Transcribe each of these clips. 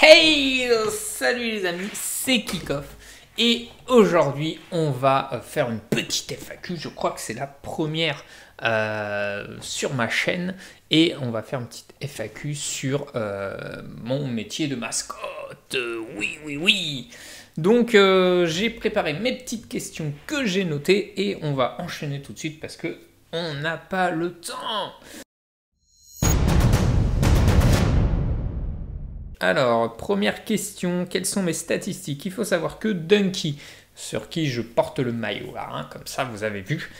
Hey, salut les amis, c'est Kickoff et aujourd'hui on va faire une petite FAQ. Je crois que c'est la première sur ma chaîne et on va faire une petite FAQ sur mon métier de mascotte. Oui. Donc j'ai préparé mes petites questions que j'ai notées et on va enchaîner tout de suite parce que on n'a pas le temps. Alors, première question, quelles sont mes statistiques? Il faut savoir que Dunkey, sur qui je porte le maillot, là, hein, comme ça vous avez vu,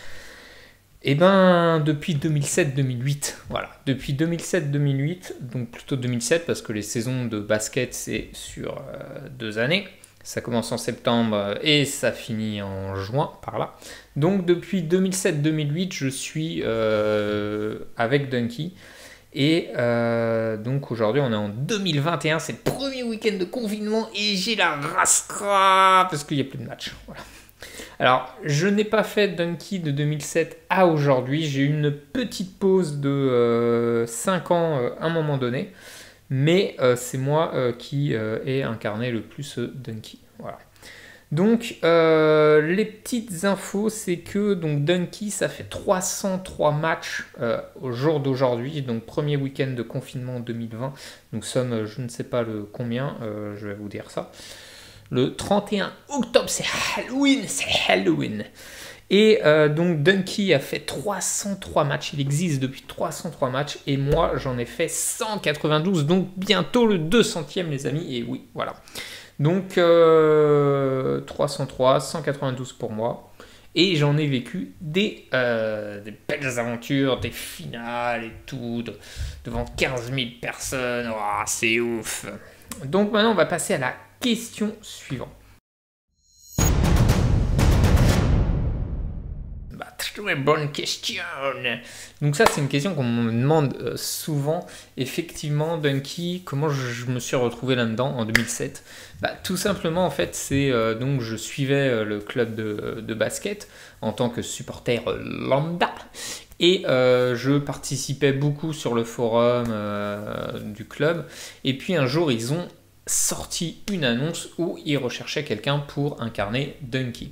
et ben depuis 2007-2008, voilà, depuis 2007-2008, donc plutôt 2007 parce que les saisons de basket c'est sur 2 années, ça commence en septembre et ça finit en juin par là. Donc depuis 2007-2008 je suis avec Dunkey. Et donc aujourd'hui on est en 2021, c'est le premier week-end de confinement et j'ai la rascra parce qu'il n'y a plus de match. Voilà. Alors je n'ai pas fait Dunkey de 2007 à aujourd'hui, j'ai eu une petite pause de 5 ans à un moment donné, mais c'est moi qui ai incarné le plus Dunkey. Voilà. Donc les petites infos, c'est que donc Dunkey ça fait 303 matchs au jour d'aujourd'hui, donc premier week-end de confinement 2020. Nous sommes, je ne sais pas le combien, je vais vous dire ça. Le 31 octobre, c'est Halloween. Et donc Dunkey a fait 303 matchs, il existe depuis 303 matchs et moi j'en ai fait 192, donc bientôt le 200e les amis, et oui, voilà. Donc 303, 192 pour moi. Et j'en ai vécu des belles aventures, des finales et tout, devant 15 000 personnes. Oh, c'est ouf. Donc maintenant, on va passer à la question suivante. Très bonne question. Donc ça c'est une question qu'on me demande souvent. Effectivement, Dunkey, comment je me suis retrouvé là-dedans en 2007? Tout simplement en fait c'est donc je suivais le club de basket en tant que supporter lambda et je participais beaucoup sur le forum du club et puis un jour ils ont sorti une annonce où ils recherchaient quelqu'un pour incarner Dunkey.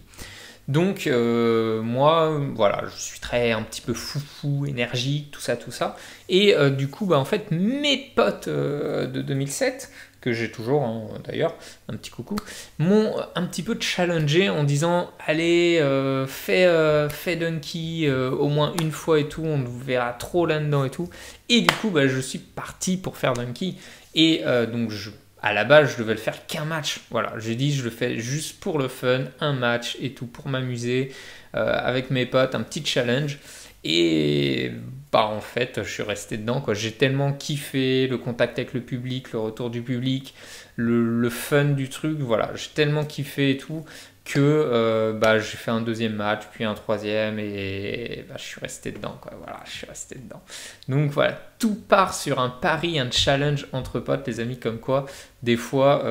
Donc moi, voilà, je suis un petit peu foufou, énergique, tout ça. Et du coup, en fait, mes potes de 2007, que j'ai toujours hein, d'ailleurs, un petit coucou, m'ont un petit peu challengé en disant allez, fais Dunkey au moins une fois et tout, on nous verra trop là-dedans et tout. Et du coup, je suis parti pour faire Dunkey. Et donc à la base, je devais le faire qu'un match. Voilà, j'ai dit je le fais juste pour le fun, un match et tout, pour m'amuser avec mes potes, un petit challenge. Et en fait, je suis resté dedans, quoi. J'ai tellement kiffé le contact avec le public, le retour du public, le fun du truc. Voilà, j'ai tellement kiffé et tout que j'ai fait un deuxième match, puis un troisième, et je suis resté dedans, quoi. Voilà, je suis resté dedans. Donc voilà, tout part sur un pari, un challenge entre potes, les amis, comme quoi, des fois,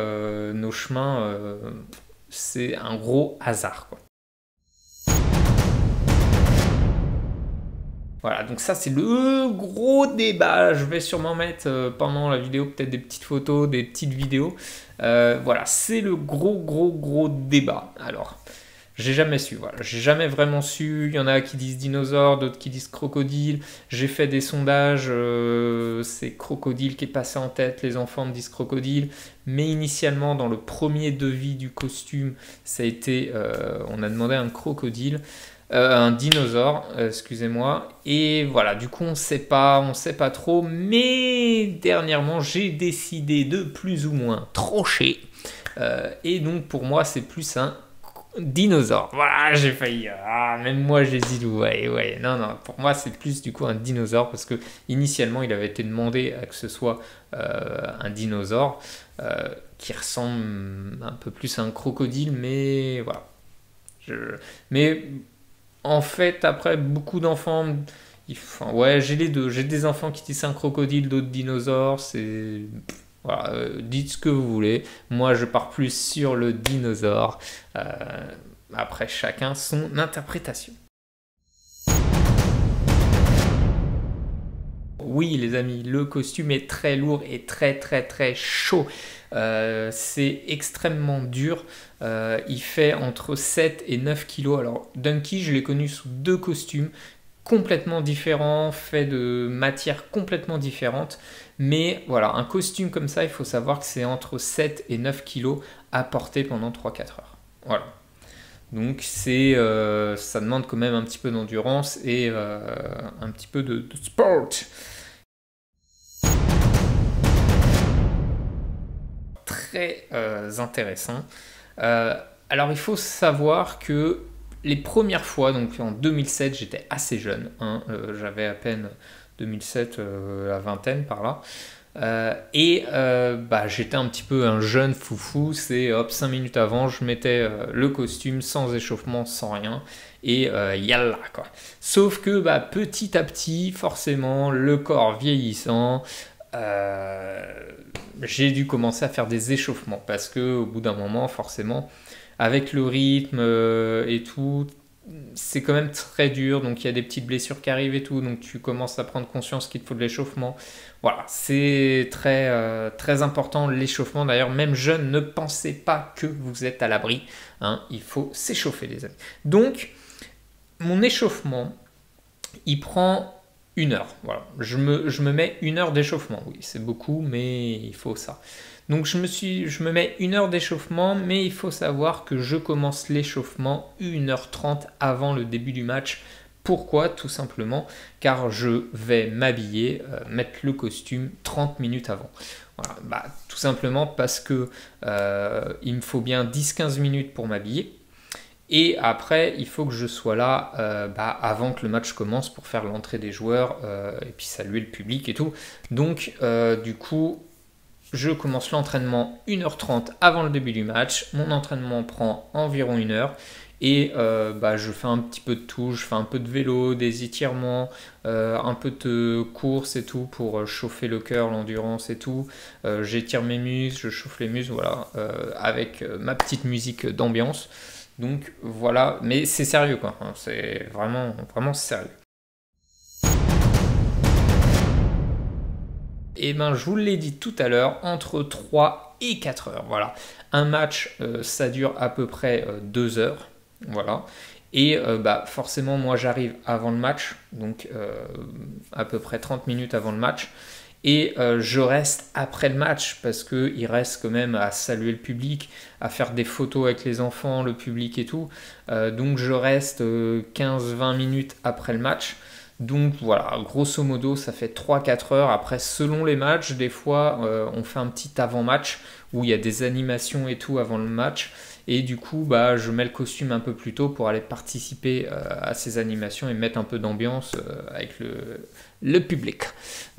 nos chemins, c'est un gros hasard, quoi. Voilà, donc ça c'est le gros débat. Je vais sûrement mettre pendant la vidéo peut-être des petites photos, des petites vidéos. Voilà, c'est le gros débat. Alors, j'ai jamais su, voilà, j'ai jamais vraiment su. Il y en a qui disent dinosaure, d'autres qui disent crocodile. J'ai fait des sondages, c'est crocodile qui est passé en tête, les enfants me disent crocodile. Mais initialement, dans le premier devis du costume, ça a été, on a demandé un crocodile. Un dinosaure, excusez-moi, et voilà, du coup on sait pas trop, mais dernièrement j'ai décidé de plus ou moins trancher, et donc pour moi c'est plus un dinosaure. Voilà, j'ai failli, même moi j'hésite, ouais, non, pour moi c'est plus du coup un dinosaure, parce que initialement il avait été demandé à que ce soit un dinosaure qui ressemble un peu plus à un crocodile, mais voilà, mais en fait, après, beaucoup d'enfants, ouais, j'ai les deux. J'ai des enfants qui disent un crocodile, d'autres dinosaures. C'est voilà, dites ce que vous voulez. Moi, je pars plus sur le dinosaure. Après, chacun son interprétation. Oui les amis, le costume est très lourd et très chaud. C'est extrêmement dur. Il fait entre 7 et 9 kilos. Alors Dunky, je l'ai connu sous 2 costumes complètement différents, faits de matières complètement différentes. Mais voilà, un costume comme ça, il faut savoir que c'est entre 7 et 9 kilos à porter pendant 3-4 heures. Voilà. Donc ça demande quand même un petit peu d'endurance et un petit peu de sport. Très intéressant. Alors il faut savoir que les premières fois, donc en 2007, j'étais assez jeune, hein, j'avais à peine 2007, la vingtaine par là. J'étais un petit peu un jeune foufou, c'est hop, 5 minutes avant, je mettais le costume sans échauffement, sans rien, et yalla quoi. Sauf que petit à petit, forcément, le corps vieillissant, j'ai dû commencer à faire des échauffements, parce que au bout d'un moment, forcément, avec le rythme et tout, c'est quand même très dur, donc il y a des petites blessures qui arrivent et tout, donc tu commences à prendre conscience qu'il te faut de l'échauffement. Voilà, c'est très important l'échauffement. D'ailleurs, même jeune, ne pensez pas que vous êtes à l'abri, hein, il faut s'échauffer les amis. Donc, mon échauffement, il prend 1 heure. Voilà, je me mets 1 heure d'échauffement. Oui, c'est beaucoup, mais il faut ça. Donc je me mets 1 heure d'échauffement, mais il faut savoir que je commence l'échauffement 1h30 avant le début du match. Pourquoi? Tout simplement car je vais m'habiller, mettre le costume 30 minutes avant. Voilà, tout simplement parce que il me faut bien 10-15 minutes pour m'habiller. Et après, il faut que je sois là avant que le match commence pour faire l'entrée des joueurs et puis saluer le public et tout. Donc, du coup, je commence l'entraînement 1h30 avant le début du match. Mon entraînement prend environ 1 heure. Et je fais un petit peu de tout. Je fais un peu de vélo, des étirements, un peu de course et tout pour chauffer le cœur, l'endurance et tout. J'étire mes muscles, je chauffe les muscles, voilà, avec ma petite musique d'ambiance. Donc voilà, mais c'est sérieux quoi, hein, c'est vraiment sérieux. Et je vous l'ai dit tout à l'heure, entre 3 et 4 heures, voilà. Un match, ça dure à peu près 2 heures, voilà. Et forcément, moi j'arrive avant le match, donc à peu près 30 minutes avant le match. Et je reste après le match parce qu'il reste quand même à saluer le public, à faire des photos avec les enfants, le public et tout. Donc je reste 15-20 minutes après le match. Donc voilà, grosso modo, ça fait 3-4 heures. Après, selon les matchs, des fois, on fait un petit avant-match où il y a des animations et tout avant le match. Et du coup, je mets le costume un peu plus tôt pour aller participer à ces animations et mettre un peu d'ambiance avec le public.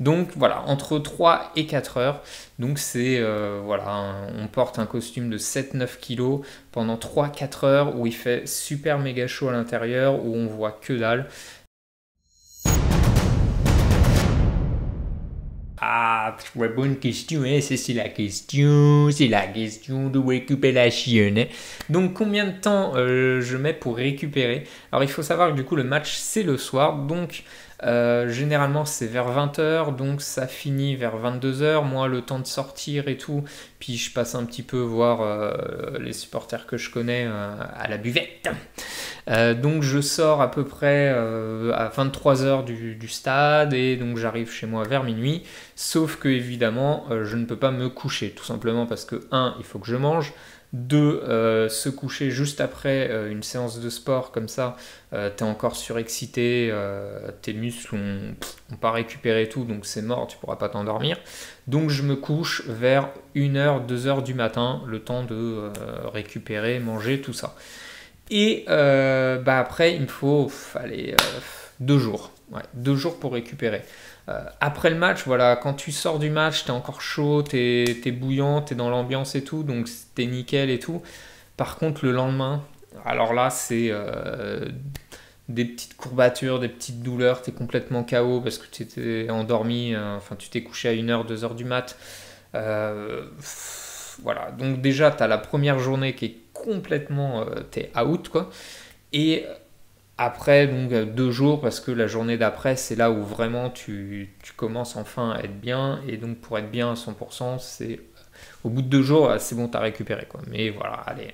Donc voilà, entre 3 et 4 heures. Donc c'est, on porte un costume de 7-9 kg pendant 3-4 heures où il fait super méga chaud à l'intérieur, où on voit que dalle. Ah, très bonne question, hein? C'est la question de récupération. Hein? Donc, combien de temps je mets pour récupérer? Alors, il faut savoir que du coup, le match, c'est le soir. Donc, généralement, c'est vers 20h. Donc, ça finit vers 22h. Moi, le temps de sortir et tout. Puis, je passe un petit peu voir les supporters que je connais à la buvette. Donc je sors à peu près à 23h du stade et donc j'arrive chez moi vers minuit. Sauf que évidemment je ne peux pas me coucher tout simplement parce que 1, il faut que je mange. 2, se coucher juste après une séance de sport comme ça, t'es encore surexcité, tes muscles ont pas récupéré tout donc c'est mort, tu pourras pas t'endormir. Donc je me couche vers 1h, 2h du matin, le temps de récupérer, manger, tout ça. Et après, il me faut 2 jours. Ouais, 2 jours pour récupérer. Après le match, voilà, quand tu sors du match, t'es encore chaud, t'es bouillant, t'es dans l'ambiance et tout, donc t'es nickel et tout. Par contre, le lendemain, alors là, c'est des petites courbatures, des petites douleurs, t'es complètement KO parce que tu t'es endormi, tu t'es couché à 1h, 2h du mat. Voilà, donc déjà, t'as la première journée qui est complètement t'es out quoi, et Après, donc 2 jours, parce que la journée d'après, c'est là où vraiment tu commences enfin à être bien. Et donc pour être bien à 100%, c'est au bout de 2 jours, c'est bon, t'as récupéré quoi. Mais voilà, allez,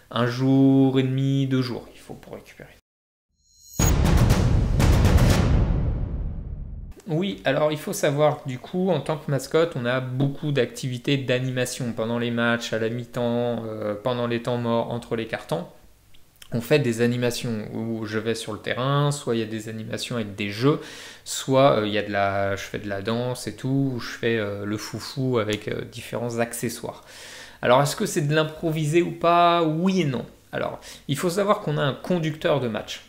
1 jour et demi, 2 jours, il faut pour récupérer. Oui, alors il faut savoir, du coup, en tant que mascotte, on a beaucoup d'activités d'animation pendant les matchs, à la mi-temps, pendant les temps morts, entre les cartons. On fait des animations où je vais sur le terrain, soit il y a des animations avec des jeux, soit je fais de la danse et tout, ou je fais le foufou avec différents accessoires. Alors est-ce que c'est de l'improvisé ou pas? Oui et non. Alors, il faut savoir qu'on a un conducteur de match.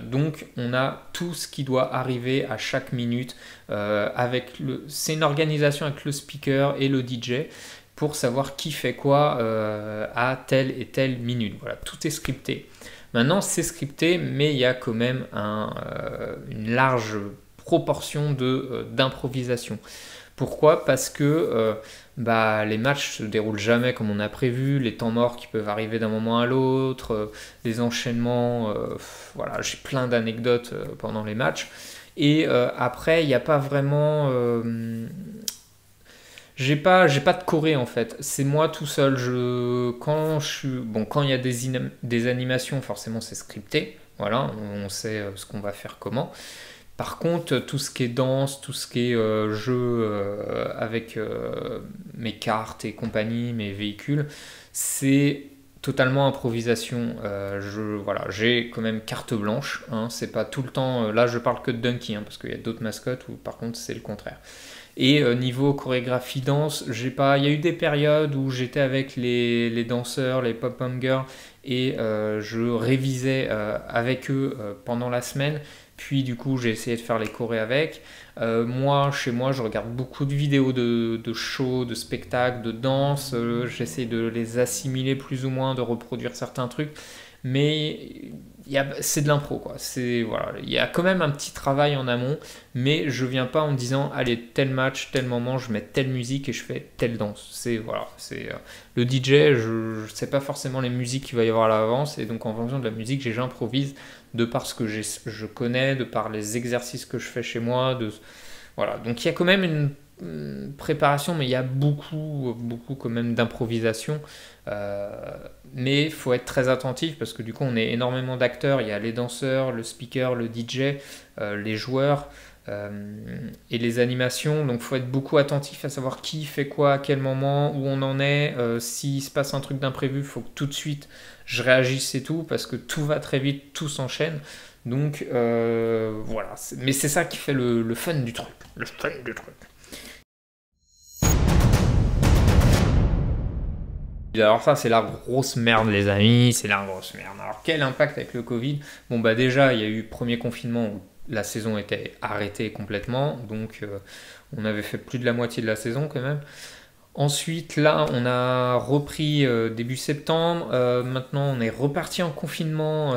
Donc, on a tout ce qui doit arriver à chaque minute. C'est une organisation avec le speaker et le DJ pour savoir qui fait quoi à telle et telle minute. Voilà, tout est scripté. Maintenant, c'est scripté, mais il y a quand même une large proportion d'improvisation. Pourquoi? Parce que les matchs se déroulent jamais comme on a prévu, les temps morts qui peuvent arriver d'un moment à l'autre, les enchaînements, voilà, j'ai plein d'anecdotes pendant les matchs. Et après, il n'y a pas vraiment... j'ai pas de choré en fait, c'est moi tout seul. Quand il y a des animations, forcément c'est scripté, voilà, on sait ce qu'on va faire comment. Par contre, tout ce qui est danse, tout ce qui est jeu avec mes cartes et compagnie, mes véhicules, c'est totalement improvisation. Voilà, j'ai quand même carte blanche. Hein, c'est pas tout le temps. Là, je parle que de Dunky, hein, parce qu'il y a d'autres mascottes où, par contre, c'est le contraire. Et niveau chorégraphie danse, j'ai pas. Il y a eu des périodes où j'étais avec les danseurs, les pop-up girls, et je révisais avec eux pendant la semaine. Puis du coup, j'ai essayé de faire les chorés avec. Moi, chez moi, je regarde beaucoup de vidéos de shows, de spectacles, de danse. J'essaie de les assimiler plus ou moins, de reproduire certains trucs. Mais c'est de l'impro, quoi. Voilà. Il y a quand même un petit travail en amont, mais je viens pas en me disant, allez, tel match, tel moment, je mets telle musique et je fais telle danse. Voilà, le DJ, je sais pas forcément les musiques qu'il va y avoir à l'avance, et donc en fonction de la musique, j'improvise de par ce que je connais, de par les exercices que je fais chez moi. Voilà, donc il y a quand même une préparation, mais il y a beaucoup, beaucoup quand même d'improvisation. Mais il faut être très attentif parce que du coup, on est énormément d'acteurs. Il y a les danseurs, le speaker, le DJ, les joueurs et les animations. Donc il faut être beaucoup attentif à savoir qui fait quoi, à quel moment, où on en est. S'il se passe un truc d'imprévu, il faut que tout de suite je réagisse et tout parce que tout va très vite, tout s'enchaîne. Donc voilà, mais c'est ça qui fait le fun du truc. Le fun du truc. Alors ça c'est la grosse merde les amis, c'est la grosse merde. Alors quel impact avec le Covid? Bon bah déjà il y a eu premier confinement où la saison était arrêtée complètement, donc on avait fait plus de la moitié de la saison quand même. Ensuite, là, on a repris début septembre. Maintenant, on est reparti en confinement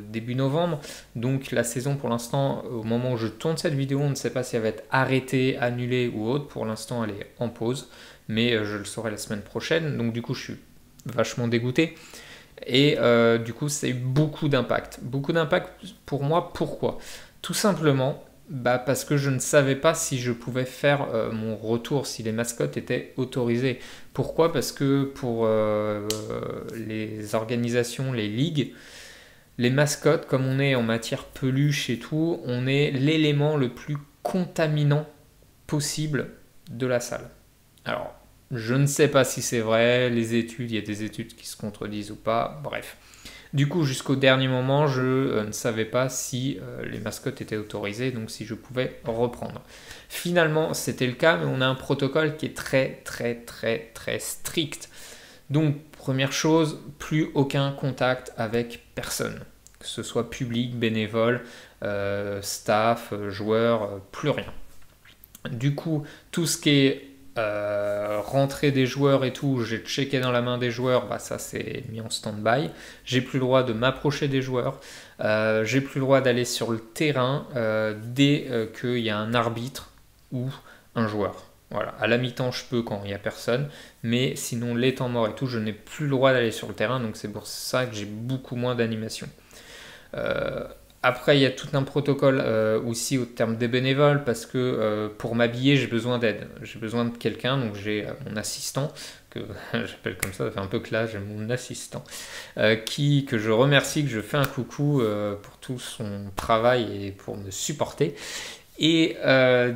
début novembre. Donc, la saison, pour l'instant, au moment où je tourne cette vidéo, on ne sait pas si elle va être arrêtée, annulée ou autre. Pour l'instant, elle est en pause. Mais je le saurai la semaine prochaine. Donc, du coup, je suis vachement dégoûté. Et du coup, ça a eu beaucoup d'impact. Beaucoup d'impact pour moi. Pourquoi? Tout simplement parce que je ne savais pas si je pouvais faire mon retour, si les mascottes étaient autorisées. Pourquoi? Parce que pour les organisations, les ligues, les mascottes, comme on est en matière peluche et tout, on est l'élément le plus contaminant possible de la salle. Alors, je ne sais pas si c'est vrai, les études, il y a des études qui se contredisent ou pas, bref. Du coup, jusqu'au dernier moment, je ne savais pas si les mascottes étaient autorisées, donc si je pouvais reprendre. Finalement, c'était le cas, mais on a un protocole qui est très, très, très, très strict. Donc, première chose, plus aucun contact avec personne, que ce soit public, bénévole, staff, joueur, plus rien. Du coup, tout ce qui est rentrée des joueurs et tout, j'ai checké dans la main des joueurs, ça c'est mis en stand-by. J'ai plus le droit de m'approcher des joueurs, j'ai plus le droit d'aller sur le terrain dès qu'il y a un arbitre ou un joueur. Voilà, à la mi-temps je peux quand il n'y a personne, mais sinon les temps morts et tout, je n'ai plus le droit d'aller sur le terrain, donc c'est pour ça que j'ai beaucoup moins d'animation. Après, il y a tout un protocole aussi au terme des bénévoles parce que pour m'habiller, j'ai besoin d'aide. J'ai besoin de quelqu'un, donc j'ai mon assistant, que j'appelle comme ça fait un peu classe, j'ai mon assistant, que je remercie, que je fais un coucou pour tout son travail et pour me supporter. Et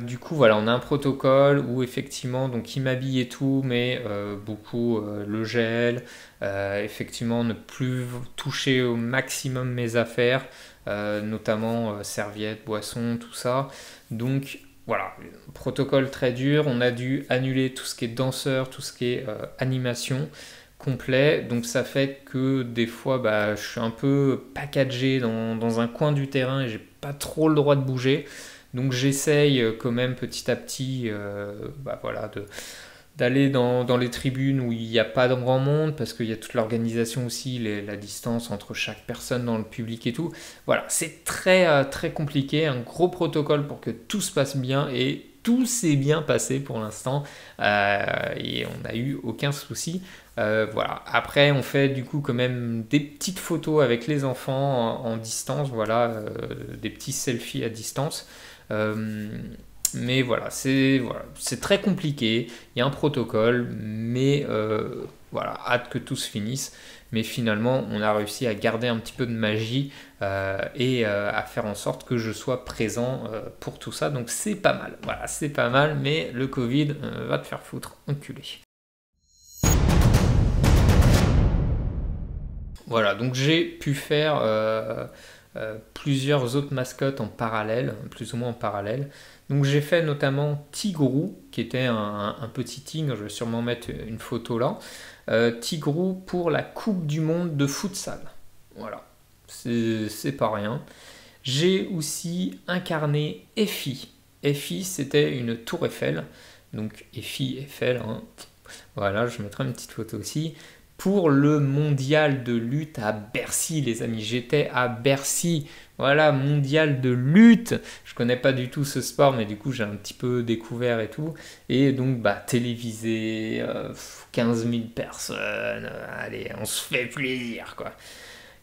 du coup, voilà, on a un protocole où effectivement, donc il m'habille et tout, mais beaucoup le gel, effectivement ne plus toucher au maximum mes affaires, notamment serviettes, boissons, tout ça. Donc voilà, protocole très dur. On a dû annuler tout ce qui est danseur, tout ce qui est animation complet. Donc ça fait que des fois, bah, je suis un peu packagé dans un coin du terrain et j'ai pas trop le droit de bouger. Donc j'essaye quand même petit à petit bah voilà, d'aller dans les tribunes où il n'y a pas de grand monde, parce qu'il y a toute l'organisation aussi, la distance entre chaque personne dans le public et tout. Voilà, c'est très compliqué, un gros protocole pour que tout se passe bien, et tout s'est bien passé pour l'instant, et on n'a eu aucun souci. Voilà. Après, on fait du coup quand même des petites photos avec les enfants en distance, voilà, des petits selfies à distance. Mais voilà, c'est très compliqué. Il y a un protocole, mais voilà, hâte que tout se finisse. Mais finalement, on a réussi à garder un petit peu de magie et à faire en sorte que je sois présent pour tout ça. Donc c'est pas mal. Voilà, c'est pas mal, mais le Covid va te faire foutre, enculé. Voilà, donc j'ai pu faire plusieurs autres mascottes en parallèle, plus ou moins en parallèle. Donc j'ai fait notamment Tigrou, qui était un petit tigre, je vais sûrement mettre une photo là. Tigrou pour la Coupe du Monde de futsal. Voilà, c'est pas rien. J'ai aussi incarné Effie. Effie, c'était une tour Eiffel. Donc Effie, Eiffel, hein. Voilà, je mettrai une petite photo aussi. Pour le mondial de lutte à Bercy, les amis. J'étais à Bercy. Voilà, mondial de lutte. Je connais pas du tout ce sport, mais du coup, j'ai un petit peu découvert et tout. Et donc, bah, télévisé, 15 000 personnes. Allez, on se fait plaisir, quoi.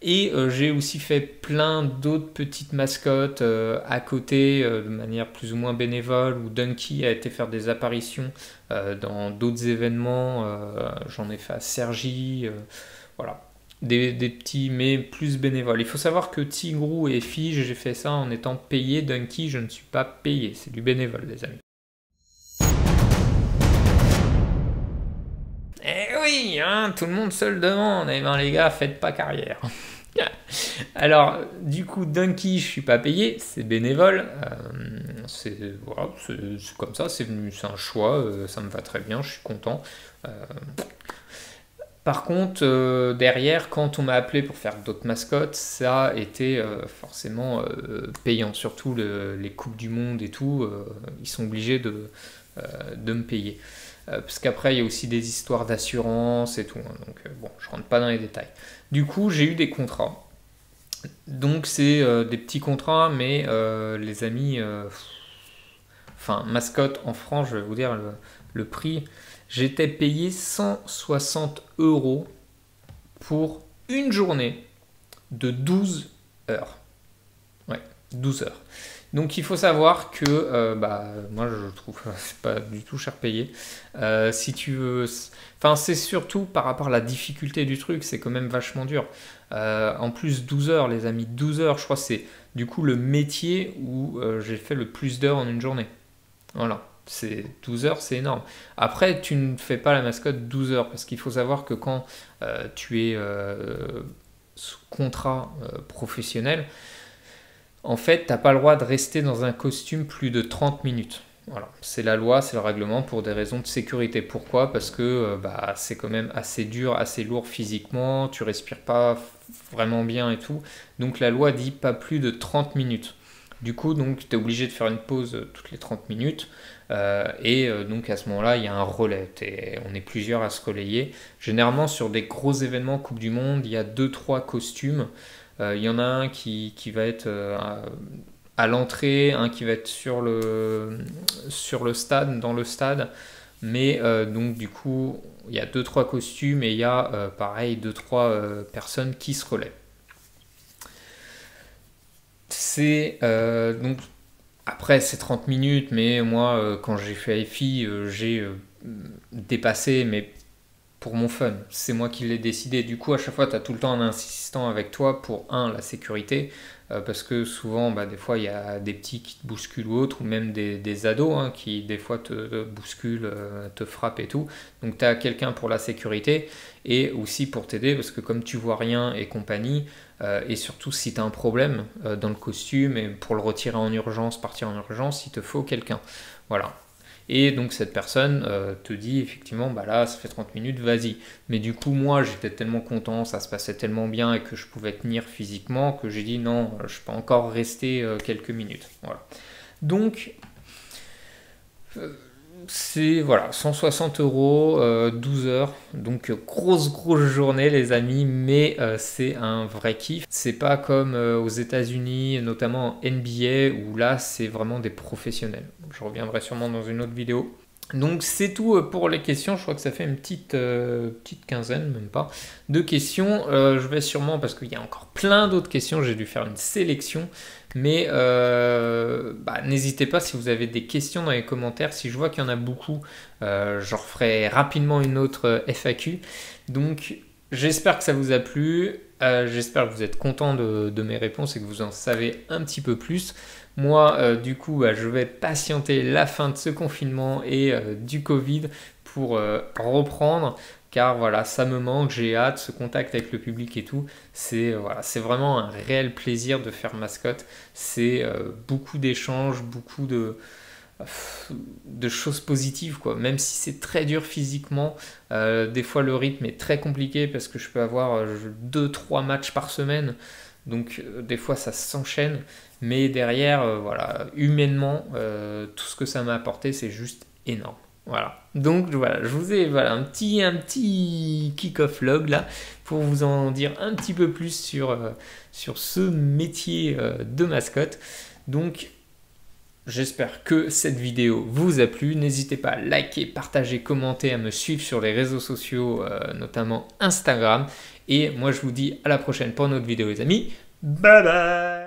Et j'ai aussi fait plein d'autres petites mascottes à côté, de manière plus ou moins bénévole, où Dunky a été faire des apparitions dans d'autres événements. J'en ai fait à Cergy, voilà. Des petits, mais plus bénévoles. Il faut savoir que Tigrou et Fige, j'ai fait ça en étant payé. Dunky, je ne suis pas payé. C'est du bénévole, les amis. Eh oui, hein, tout le monde se le demande. Eh ben les gars, faites pas carrière. Alors, du coup, Dunky, je suis pas payé, c'est bénévole. C'est voilà, comme ça, c'est un choix, ça me va très bien, je suis content. Par contre, derrière, quand on m'a appelé pour faire d'autres mascottes, ça a été forcément payant. Surtout les Coupes du Monde et tout, ils sont obligés de me payer. Parce qu'après, il y a aussi des histoires d'assurance et tout, hein. Donc, bon, je rentre pas dans les détails. Du coup, j'ai eu des contrats. Donc, c'est des petits contrats, mais les amis, enfin, mascotte en France, je vais vous dire le prix. J'étais payé 160 € pour une journée de 12 heures. Ouais, 12 heures. Donc il faut savoir que bah, moi je trouve que c'est pas du tout cher payé. Si tu veux, enfin c'est surtout par rapport à la difficulté du truc, c'est quand même vachement dur. En plus 12 heures les amis, 12 heures je crois c'est du coup le métier où j'ai fait le plus d'heures en une journée. Voilà, c'est 12 heures c'est énorme. Après tu ne fais pas la mascotte 12 heures parce qu'il faut savoir que quand tu es sous contrat professionnel, en fait, t'as pas le droit de rester dans un costume plus de 30 minutes. Voilà, c'est la loi, c'est le règlement pour des raisons de sécurité. Pourquoi? Parce que bah, c'est quand même assez dur, assez lourd physiquement, tu respires pas vraiment bien et tout. Donc la loi dit pas plus de 30 minutes. Du coup, donc, tu es obligé de faire une pause toutes les 30 minutes. Donc à ce moment-là, il y a un relais. On est plusieurs à se relayer. Généralement, sur des gros événements Coupe du Monde, il y a 2-3 costumes. Il y en a un qui va être à l'entrée, un qui va être sur le stade, dans le stade. Mais donc du coup, il y a 2-3 costumes et il y a pareil 2-3 personnes qui se relaient. c'est donc après c'est 30 minutes, mais moi quand j'ai fait AFI, j'ai dépassé, mais pour mon fun, c'est moi qui l'ai décidé. Du coup, à chaque fois, tu as tout le temps un assistant avec toi pour, la sécurité, parce que souvent, des fois, il y a des petits qui te bousculent ou autres, ou même des ados qui, des fois, te bousculent, te frappent et tout. Donc, tu as quelqu'un pour la sécurité et aussi pour t'aider, parce que comme tu vois rien et compagnie, et surtout si tu as un problème dans le costume et pour le retirer en urgence, partir en urgence, il te faut quelqu'un. Voilà. Et donc cette personne te dit effectivement, là ça fait 30 minutes, vas-y. Mais du coup moi j'étais tellement content, ça se passait tellement bien et que je pouvais tenir physiquement que j'ai dit non, je peux encore rester quelques minutes. Voilà. Donc c'est voilà, 160 euros, 12 heures, donc grosse journée les amis, mais c'est un vrai kiff. C'est pas comme aux États-Unis, notamment en NBA, où là c'est vraiment des professionnels. Je reviendrai sûrement dans une autre vidéo. Donc c'est tout pour les questions, je crois que ça fait une petite quinzaine, même pas, de questions. Je vais sûrement, parce qu'il y a encore plein d'autres questions, j'ai dû faire une sélection, mais n'hésitez pas si vous avez des questions dans les commentaires. Si je vois qu'il y en a beaucoup, je referai rapidement une autre FAQ. Donc j'espère que ça vous a plu, j'espère que vous êtes content de mes réponses et que vous en savez un petit peu plus. Moi, du coup, je vais patienter la fin de ce confinement et du Covid pour reprendre, car voilà, ça me manque, j'ai hâte, ce contact avec le public et tout. C'est vraiment un réel plaisir de faire mascotte. C'est beaucoup d'échanges, beaucoup de choses positives, quoi. Même si c'est très dur physiquement, des fois le rythme est très compliqué parce que je peux avoir 2-3 matchs par semaine. Donc des fois ça s'enchaîne, mais derrière, humainement, tout ce que ça m'a apporté, c'est juste énorme. Voilà. Donc voilà, je vous ai un petit kick-off log là pour vous en dire un petit peu plus sur ce métier de mascotte. Donc j'espère que cette vidéo vous a plu. N'hésitez pas à liker, partager, commenter, à me suivre sur les réseaux sociaux, notamment Instagram. Et moi, je vous dis à la prochaine pour une autre vidéo, les amis. Bye bye!